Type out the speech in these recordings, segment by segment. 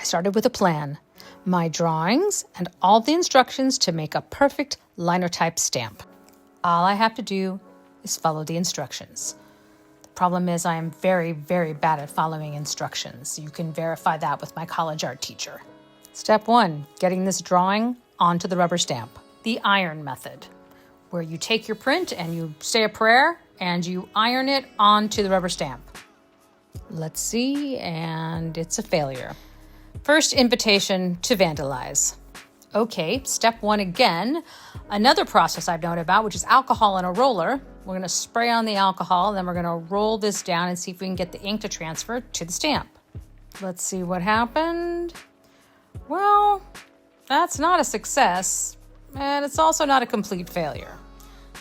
I started with a plan, my drawings, and all the instructions to make a perfect linotype stamp. All I have to do is follow the instructions. The problem is I am very, very bad at following instructions. You can verify that with my college art teacher. Step 1, getting this drawing onto the rubber stamp. The iron method, where you take your print and you say a prayer and you iron it onto the rubber stamp. Let's see, and it's a failure. First invitation to vandalize. Okay, step 1 again. Another process I've known about, which is alcohol in a roller. We're gonna spray on the alcohol, then we're gonna roll this down and see if we can get the ink to transfer to the stamp. Let's see what happened. Well, that's not a success, and it's also not a complete failure.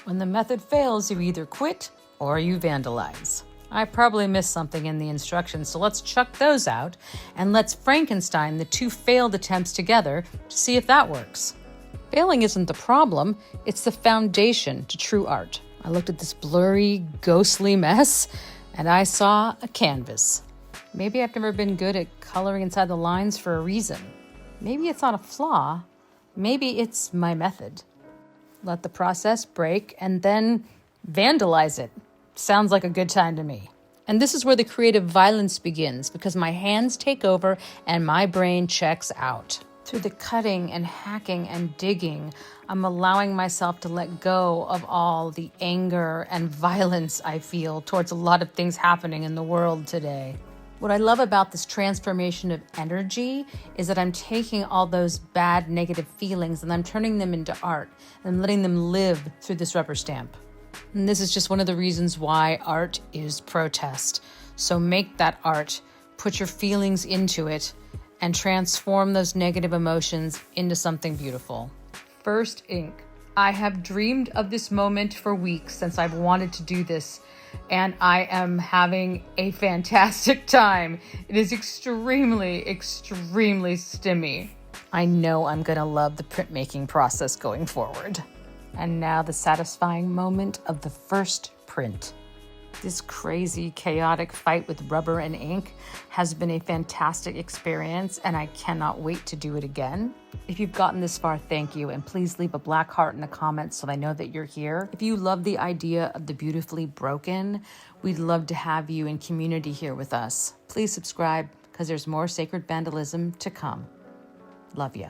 When the method fails, you either quit or you vandalize. I probably missed something in the instructions, so let's chuck those out and let's Frankenstein the 2 failed attempts together to see if that works. Failing isn't the problem, it's the foundation to true art. I looked at this blurry, ghostly mess and I saw a canvas. Maybe I've never been good at coloring inside the lines for a reason. Maybe it's not a flaw, maybe it's my method. Let the process break and then vandalize it. Sounds like a good time to me. And this is where the creative violence begins, because my hands take over and my brain checks out. Through the cutting and hacking and digging, I'm allowing myself to let go of all the anger and violence I feel towards a lot of things happening in the world today. What I love about this transformation of energy is that I'm taking all those bad, negative feelings and I'm turning them into art and I'm letting them live through this rubber stamp. And this is just one of the reasons why art is protest. So make that art, put your feelings into it, and transform those negative emotions into something beautiful. First ink. I have dreamed of this moment for weeks since I've wanted to do this, and I am having a fantastic time. It is extremely, extremely stimmy. I know I'm gonna love the printmaking process going forward. And now the satisfying moment of the first print. This crazy, chaotic fight with rubber and ink has been a fantastic experience, and I cannot wait to do it again. If you've gotten this far, thank you, and please leave a black heart in the comments so I know that you're here. If you love the idea of the beautifully broken, we'd love to have you in community here with us. Please subscribe, because there's more sacred vandalism to come. Love ya.